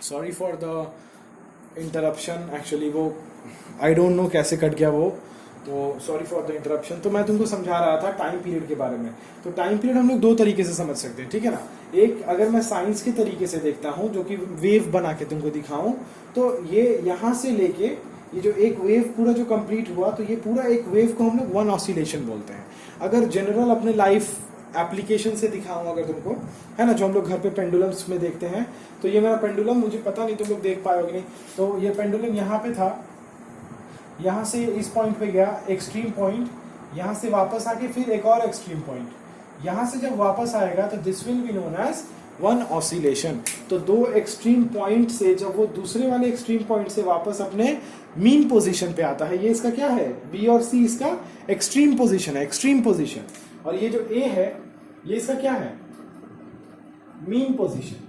Sorry for the interruption, actually वो I don't know कैसे cut गया वो, तो सॉरी फॉर द इंटरप्शन। तो मैं तुमको समझा रहा था टाइम पीरियड के बारे में। तो टाइम पीरियड हम लोग दो तरीके से समझ सकते हैं, ठीक है ना। एक अगर मैं साइंस के तरीके से देखता हूँ, जो कि वेव बना के तुमको दिखाऊं, तो ये यहाँ से लेके ये जो एक वेव पूरा जो कंप्लीट हुआ, तो ये पूरा एक वेव को हम लोग वन ऑसिलेशन बोलते हैं। अगर जनरल अपने लाइफ एप्लीकेशन से दिखाऊं अगर तुमको, है ना, जो हम लोग घर पे पेंडुलम्स में देखते हैं, तो ये मेरा पेंडुलम, मुझे पता नहीं तुम लोग देख पाओगे नहीं, तो ये पेंडुलम यहाँ पे था, यहाँ से इस पॉइंट पे गया एक्सट्रीम पॉइंट, यहाँ से वापस आके फिर एक और एक्सट्रीम पॉइंट, यहाँ से जब वापस आएगा तो this will be known as one oscillation. तो दो एक्सट्रीम पॉइंट से जब वो दूसरे वाले एक्सट्रीम पॉइंट से वापस अपने मीन पोजीशन पे आता है, ये इसका क्या है, बी और सी इसका एक्सट्रीम पोजीशन है, एक्सट्रीम पोजीशन। और ये जो ए है ये इसका क्या है, mean position,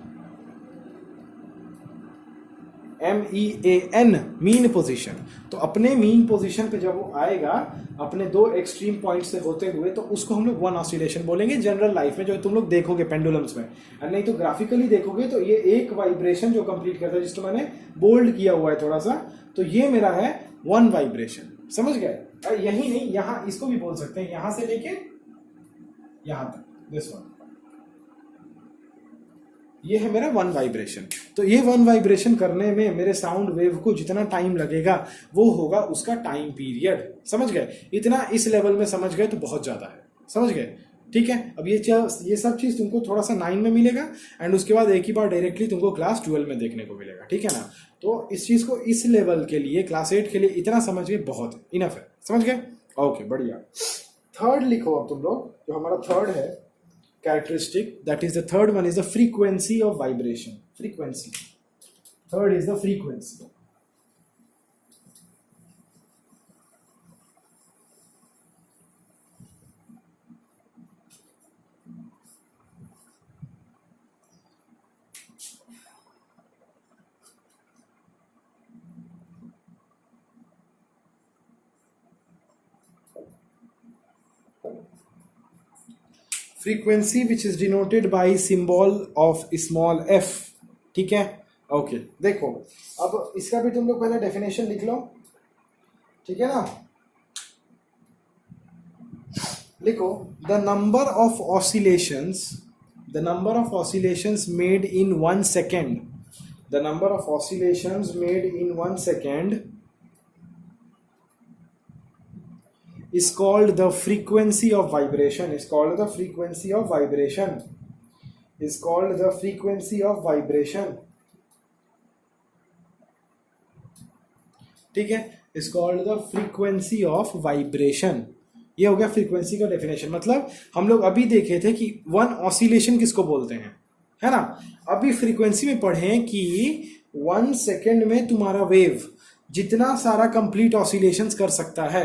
MEAN, mean position. तो अपने मीन पोजीशन पे जब वो आएगा अपने दो एक्सट्रीम पॉइंट से होते हुए, तो उसको हम लोग वन ऑसिलेशन बोलेंगे जनरल लाइफ में, जो तुम लोग देखोगे पेंडुलम्स में। और नहीं तो ग्राफिकली देखोगे तो ये एक वाइब्रेशन जो कंप्लीट करता है, जिसको मैंने बोल्ड किया हुआ है थोड़ा सा, तो ये मेरा है वन वाइब्रेशन। समझ गए। यही नहीं, यहां इसको भी बोल सकते हैं, यहां से लेके यहां तक, दिस वन, ये है मेरा वन वाइब्रेशन। तो ये वन वाइब्रेशन करने में मेरे साउंड वेव को जितना टाइम लगेगा वो होगा उसका टाइम पीरियड। समझ गए। इतना इस लेवल में समझ गए तो बहुत ज्यादा है, समझ गए, ठीक है। अब ये सब चीज तुमको थोड़ा सा 9 में मिलेगा, एंड उसके बाद एक ही बार डायरेक्टली तुमको क्लास 12 में देखने को मिलेगा, ठीक है ना। तो इस चीज को इस लेवल के लिए, क्लास 8 के लिए इतना समझ गए बहुत इनफ है, समझ गए। ओके, बढ़िया। थर्ड लिखो अब तुम लोग, जो हमारा थर्ड है characteristic, that is the third one is the frequency of vibration. Frequency, third is the frequency. Frequency which is denoted by symbol of small f, ठीक है। ओके, देखो अब इसका भी तुम लोग पहले डेफिनेशन लिख लो, ठीक है ना। लिखो, the number of oscillations, the number of oscillations made in 1 second, the number of oscillations made in 1 second is called the frequency of vibration, is called the frequency of vibration, is called the frequency of vibration, ठीक है, is called the frequency of vibration। ये हो गया frequency का definition. मतलब हम लोग अभी देखे थे कि वन ऑसिलेशन किसको बोलते हैं, है ना। अभी फ्रीक्वेंसी में पढ़े कि 1 सेकेंड में तुम्हारा वेव जितना सारा कंप्लीट ऑसिलेशंस कर सकता है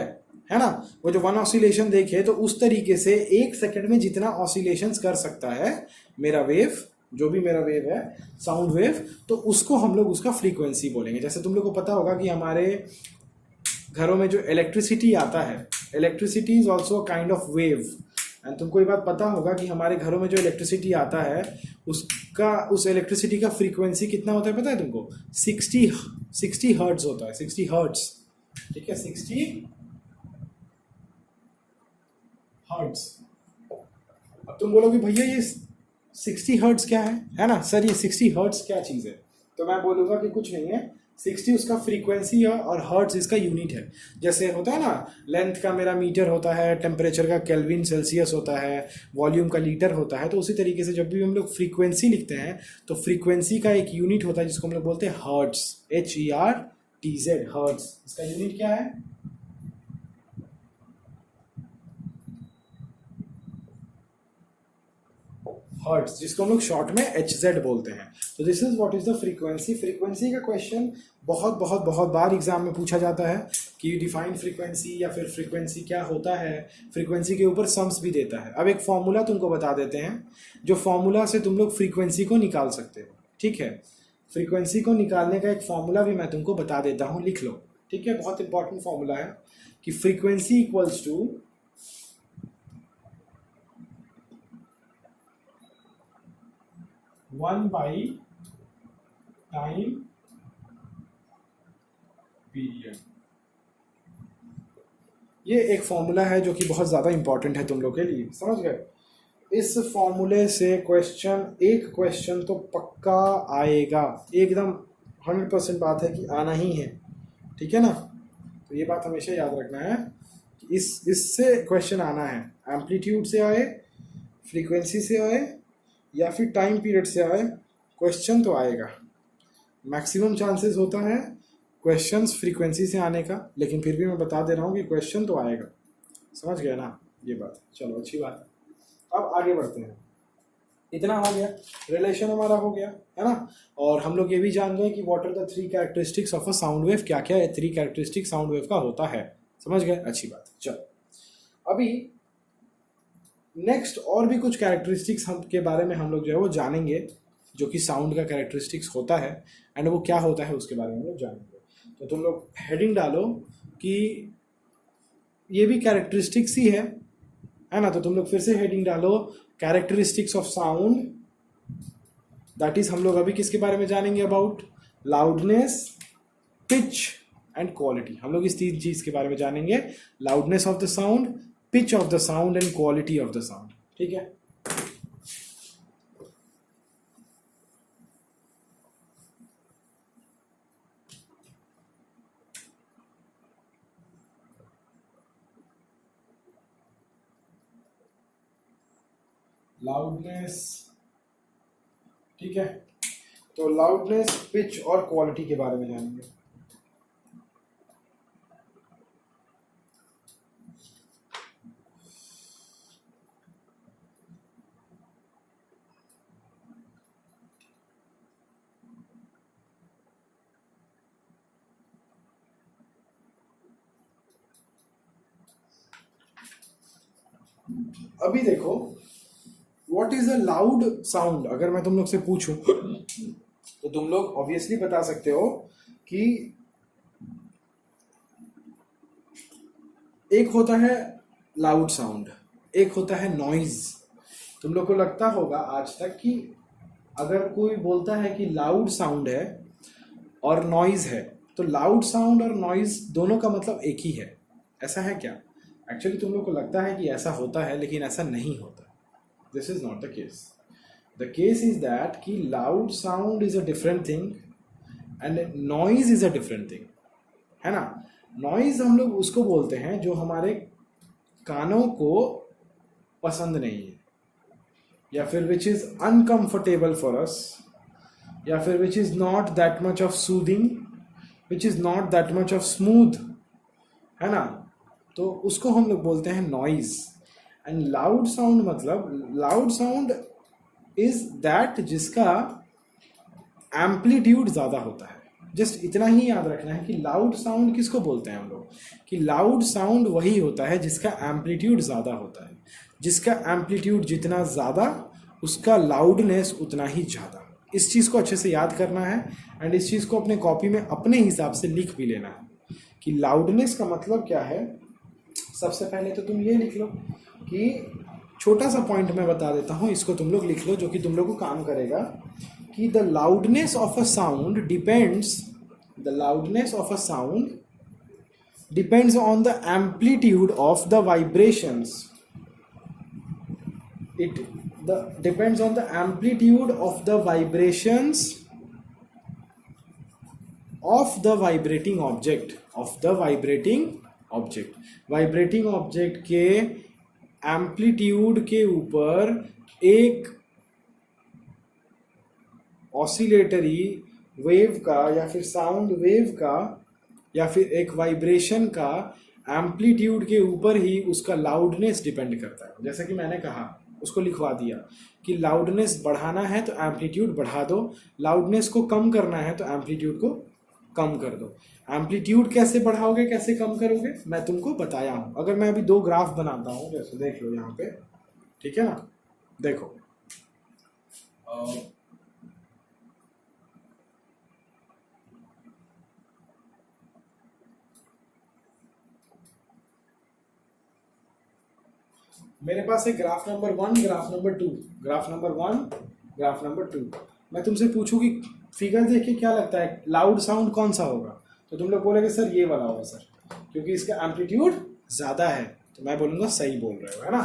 ना। वो जो वन ऑसिलेशन देखे, तो उस तरीके से 1 सेकेंड में जितना ऑसिलेशंस कर सकता है मेरा वेव, जो भी मेरा वेव है साउंड वेव, तो उसको हम लोग उसका फ्रीक्वेंसी बोलेंगे। जैसे तुम लोग को पता होगा कि हमारे घरों में जो इलेक्ट्रिसिटी आता है, electricity is also kind of wave. And तुमको ये बात पता होगा कि हमारे घरों में जो इलेक्ट्रिसिटी आता है उस इलेक्ट्रिसिटी का फ्रीक्वेंसी कितना होता है पता है तुमको, 60 हर्ट्ज होता है, 60 हर्ट्ज, ठीक है, 60 हर्ट्ज। अब तुम बोलोगे भैया ये 60 हर्ट्ज क्या है ना सर, ये 60 हर्ट्ज क्या चीज़ है। तो मैं बोलूँगा कि कुछ नहीं है, 60 उसका फ्रीक्वेंसी है और हर्ट्ज इसका यूनिट है। जैसे होता है ना, लेंथ का मेरा मीटर होता है, टेम्परेचर का केल्विन सेल्सियस होता है, वॉल्यूम का लीटर होता है। तो उसी तरीके से जब भी हम लोग फ्रीक्वेंसी लिखते हैं तो फ्रीक्वेंसी का एक यूनिट होता है जिसको हम लोग बोलते हैं हर्ट्ज, HERTZ, हर्ट्ज। इसका यूनिट क्या है, हर्ट्ज, जिसको हम लोग शॉर्ट में HZ बोलते हैं। तो this is what is the frequency. Frequency का क्वेश्चन बहुत बहुत बहुत बार एग्जाम में पूछा जाता है कि डिफाइन फ्रीक्वेंसी, या फिर फ्रीक्वेंसी क्या होता है। फ्रीक्वेंसी के ऊपर सम्स भी देता है। अब एक फॉर्मूला तुमको बता देते हैं, जो फॉर्मूला से तुम लोग फ्रीक्वेंसी को निकाल सकते हो, ठीक है। फ्रीक्वेंसी को निकालने का एक फॉर्मूला भी मैं तुमको बता देता हूँ, लिख लो, ठीक है। बहुत इंपॉर्टेंट फॉर्मूला है कि frequency equals to 1/, time period. ये एक फॉर्मूला है जो कि बहुत ज़्यादा इंपॉर्टेंट है तुम लोग के लिए, समझ गए। इस फॉर्मूले से एक क्वेश्चन तो पक्का आएगा, एकदम 100% बात है कि आना ही है, ठीक है ना। तो ये बात हमेशा याद रखना है कि इससे क्वेश्चन आना है, एम्पलीट्यूड से आए, फ्रीक्वेंसी से आए या फिर टाइम पीरियड से आए, क्वेश्चन तो आएगा। मैक्सिमम चांसेस होता है क्वेश्चंस फ्रीक्वेंसी से आने का, लेकिन फिर भी मैं बता दे रहा हूँ कि क्वेश्चन तो आएगा, समझ गए ना ये बात। चलो अच्छी बात है, अब आगे बढ़ते हैं। इतना हो गया, रिलेशन हमारा हो गया है ना। और हम लोग ये भी जान गए कि what are the 3 characteristics of a sound wave, क्या क्या 3 कैरेक्टरिस्टिक साउंड वेव का होता है, समझ गए, अच्छी बात। चलो अभी नेक्स्ट और भी कुछ कैरेक्टरिस्टिक्स हम के बारे में हम लोग जो है वो जानेंगे, जो कि साउंड का कैरेक्टरिस्टिक्स होता है, एंड वो क्या होता है उसके बारे में हम लोग जानेंगे। तो तुम लोग हेडिंग डालो कि ये भी कैरेक्टरिस्टिक्स ही है ना। तो तुम लोग फिर से हेडिंग डालो characteristics of sound, that is हम लोग अभी किसके बारे में जानेंगे, about loudness, pitch and quality. हम लोग इस 3 चीज के बारे में जानेंगे, loudness of the sound, pitch of the sound and quality of the sound, ठीक है। लाउडनेस, ठीक है। तो लाउडनेस, पिच और क्वालिटी के बारे में जानेंगे। अभी देखो, what is a loud sound, अगर मैं तुम लोग से पूछूं तो तुम लोग ऑब्वियसली बता सकते हो कि एक होता है लाउड साउंड, एक होता है नॉइज। तुम लोग को लगता होगा आज तक कि अगर कोई बोलता है कि लाउड साउंड है और नॉइज है, तो लाउड साउंड और नॉइज दोनों का मतलब एक ही है, ऐसा है क्या? एक्चुअली तुम लोग को लगता है कि ऐसा होता है, लेकिन ऐसा नहीं होता। This is not the case. The case is that कि loud sound is a different thing and noise is a different thing, है ना। नॉइज हम लोग उसको बोलते हैं जो हमारे कानों को पसंद नहीं है, या फिर which is uncomfortable for us, या फिर which is not that much of soothing, which is not that much of smooth, है ना। तो उसको हम लोग बोलते हैं नॉइज। एंड लाउड साउंड मतलब, लाउड साउंड इज दैट जिसका एम्पलीट्यूड ज्यादा होता है। जस्ट इतना ही याद रखना है कि लाउड साउंड किसको बोलते हैं हम लोग, कि लाउड साउंड वही होता है जिसका एम्पलीट्यूड ज्यादा होता है। जिसका एम्पलीट्यूड जितना ज्यादा, उसका लाउडनेस उतना ही ज्यादा। इस चीज को अच्छे से याद करना है, एंड इस चीज को अपने कॉपी में अपने हिसाब से लिख भी लेना है कि लाउडनेस का मतलब क्या है। सबसे पहले तो तुम ये लिख लो कि, छोटा सा पॉइंट मैं बता देता हूँ, इसको तुम लोग लिख लो जो कि तुम लोग को काम करेगा, कि the loudness of a sound depends on the amplitude of the vibrations. It depends on the amplitude of the vibrations of the vibrating object. Vibrating object के एम्पलीट्यूड के ऊपर एक ऑसिलेटरी वेव का, या फिर साउंड वेव का, या फिर एक वाइब्रेशन का एम्पलीट्यूड के ऊपर ही उसका लाउडनेस डिपेंड करता है। जैसा कि मैंने कहा, उसको लिखवा दिया कि लाउडनेस बढ़ाना है तो एम्पलीट्यूड बढ़ा दो, लाउडनेस को कम करना है तो एम्पलीट्यूड को कम कर दो। एम्पलीट्यूड कैसे बढ़ाओगे, कैसे कम करोगे, मैं तुमको बताया हूं। अगर मैं अभी 2 ग्राफ बनाता हूं, जैसे देख लो यहाँ पे, ठीक है ना। देखो मेरे पास है graph number 1, graph number 2, graph number 1, graph number 2। मैं तुमसे पूछूं कि फिगर देख के क्या लगता है लाउड साउंड कौन सा होगा, तो तुम लोग बोलोगे सर ये वाला होगा सर, क्योंकि इसका एम्पलीट्यूड ज़्यादा है। तो मैं बोलूँगा सही बोल रहे हो, है ना,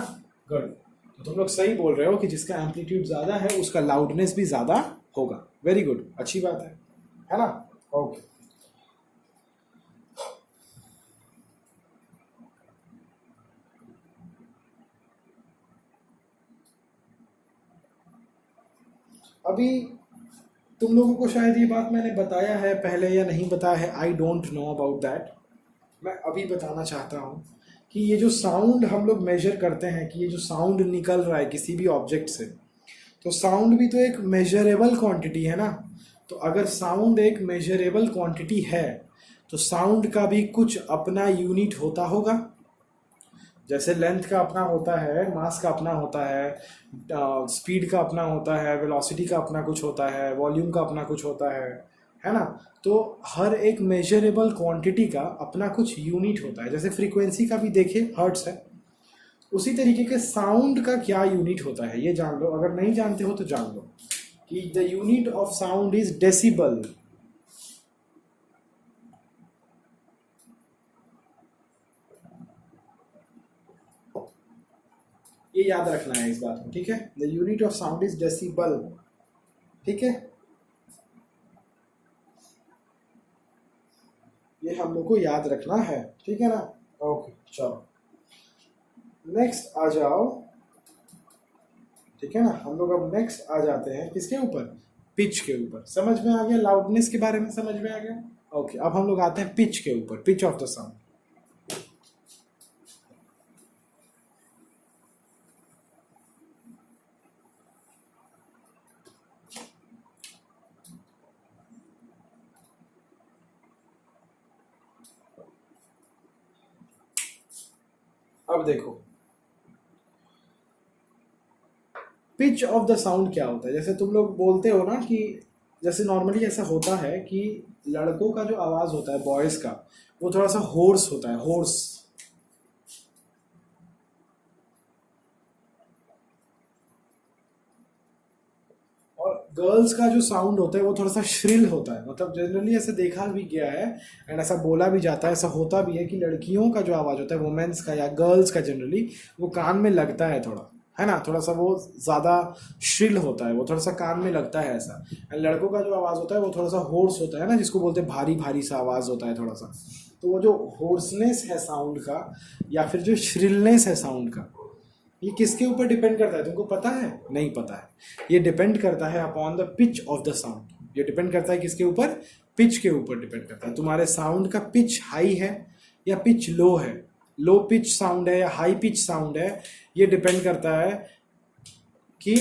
गुड। तो तुम लोग सही बोल रहे हो कि जिसका एम्पलीट्यूड ज़्यादा है उसका लाउडनेस भी ज़्यादा होगा। वेरी गुड, अच्छी बात है ना, ओके। अभी तुम लोगों को शायद ये बात मैंने बताया है पहले या नहीं बताया है, I don't know about that. मैं अभी बताना चाहता हूँ कि ये जो साउंड हम लोग मेजर करते हैं, कि ये जो साउंड निकल रहा है किसी भी ऑब्जेक्ट से, तो साउंड भी तो एक मेजरेबल क्वांटिटी है ना। तो अगर साउंड एक मेजरेबल क्वांटिटी है तो साउंड का भी कुछ अपना यूनिट होता होगा। जैसे लेंथ का अपना होता है, मास का अपना होता है, स्पीड का अपना होता है, वेलोसिटी का अपना कुछ होता है, वॉल्यूम का अपना कुछ होता है ना। तो हर एक मेजरेबल क्वांटिटी का अपना कुछ यूनिट होता है। जैसे फ्रीक्वेंसी का भी देखे हर्ट्स है, उसी तरीके के साउंड का क्या यूनिट होता है ये जान लो। अगर नहीं जानते हो तो जान लो कि the unit of sound is decibel. ये याद रखना है इस बात को, ठीक है। The unit of sound is decibel, ठीक है। ये हम लोग को याद रखना है, ठीक है ना, ओके। चलो नेक्स्ट आ जाओ, ठीक है ना। हम लोग अब नेक्स्ट आ जाते हैं किसके ऊपर, पिच के ऊपर। समझ में आ गया, लाउडनेस के बारे में समझ में आ गया, ओके। अब हम लोग आते हैं पिच के ऊपर, पिच ऑफ द साउंड। अब देखो पिच ऑफ द साउंड क्या होता है। जैसे तुम लोग बोलते हो ना कि जैसे नॉर्मली ऐसा होता है कि लड़कों का जो आवाज होता है, बॉयज का, वो थोड़ा सा होर्स होता है, होर्स। और गर्ल्स का जो साउंड होता है वो थोड़ा सा श्रिल होता है। मतलब जनरली ऐसा देखा भी गया है एंड ऐसा बोला भी जाता है, ऐसा होता भी है कि लड़कियों का जो आवाज होता है, वुमेन्स का या गर्ल्स का जनरली, वो कान में लगता है थोड़ा, है ना, थोड़ा सा वो ज़्यादा श्रिल होता है, वो थोड़ा सा कान में लगता है ऐसा। एंड लड़कों का जो आवाज़ होता है वो थोड़ा सा होर्स होता है ना, जिसको बोलते हैं भारी भारी सा आवाज़ होता है थोड़ा सा। तो वो जो होर्सनेस है साउंड का या फिर जो श्रिलनेस है साउंड का, ये किसके ऊपर डिपेंड करता है तुमको पता है? नहीं पता है। ये डिपेंड करता है upon the pitch of the sound. ये डिपेंड करता है किसके ऊपर? पिच के ऊपर डिपेंड करता है। तुम्हारे साउंड का पिच हाई है या पिच लो है, लो पिच साउंड है या हाई पिच साउंड है, ये डिपेंड करता है कि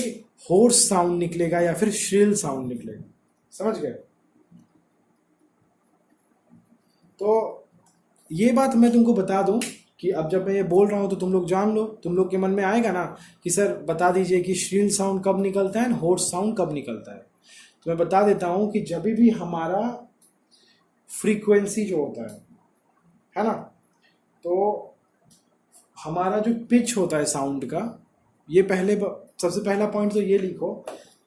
होर्स साउंड निकलेगा या फिर श्रिल साउंड निकलेगा। समझ गए? तो ये बात मैं तुमको बता दूं कि अब जब मैं ये बोल रहा हूँ तो तुम लोग जान लो, तुम लोग के मन में आएगा ना कि सर बता दीजिए कि श्रिल साउंड कब निकलता है, होर्स साउंड कब निकलता है। तो मैं बता देता हूँ कि जब भी हमारा फ्रीक्वेंसी जो होता है ना, तो हमारा जो पिच होता है साउंड का, ये सबसे पहला पॉइंट तो ये लिखो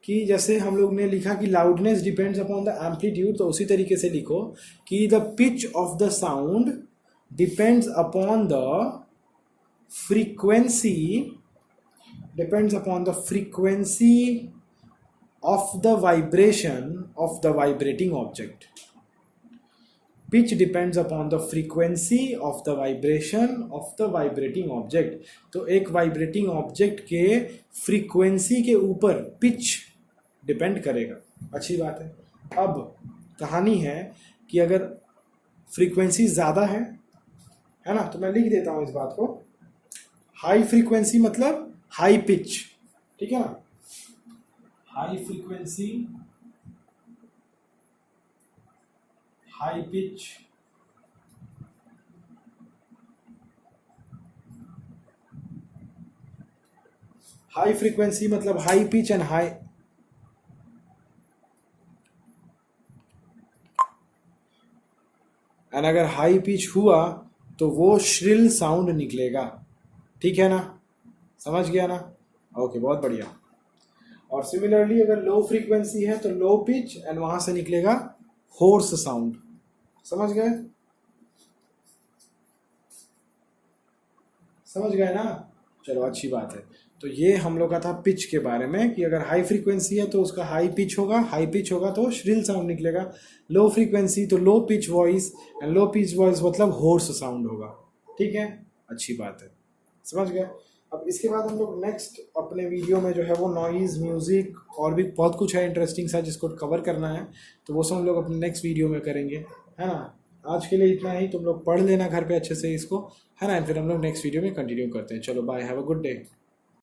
कि जैसे हम लोग ने लिखा कि loudness depends upon the amplitude, तो उसी तरीके से लिखो कि the pitch of the sound depends upon the frequency of the vibration of the vibrating object. Pitch depends upon the frequency of the vibration of the vibrating object. तो एक vibrating object के frequency के ऊपर pitch depend करेगा। अच्छी बात है। अब कहानी है कि अगर फ्रीक्वेंसी ज़्यादा है ना, तो मैं लिख देता हूं इस बात को। हाई फ्रीक्वेंसी मतलब हाई पिच, ठीक है ना, high frequency high pitch, high frequency मतलब high pitch and high, and अगर हाई पिच हुआ तो वो श्रिल साउंड निकलेगा। ठीक है ना, समझ गया ना, ओके, बहुत बढ़िया। और सिमिलरली अगर लो फ्रीक्वेंसी है तो लो पिच एंड वहां से निकलेगा होर्स साउंड। समझ गए? समझ गए ना? चलो अच्छी बात है। तो ये हम लोग का था पिच के बारे में कि अगर हाई फ्रीक्वेंसी है तो उसका हाई पिच होगा, हाई पिच होगा तो श्रिल साउंड निकलेगा। लो फ्रीक्वेंसी तो low pitch voice, and low pitch voice मतलब होर्स साउंड होगा। ठीक है, अच्छी बात है, समझ गए। अब इसके बाद हम लोग नेक्स्ट अपने वीडियो में जो है वो नॉइज़, म्यूज़िक और भी बहुत कुछ है इंटरेस्टिंग सा जिसको कवर करना है, तो वो सब हम लोग अपने नेक्स्ट वीडियो में करेंगे, है ना। आज के लिए इतना ही, तुम लोग पढ़ लेना घर पे अच्छे से इसको, है ना। फिर हम लोग नेक्स्ट वीडियो में कंटिन्यू करते हैं। चलो bye, have a good day.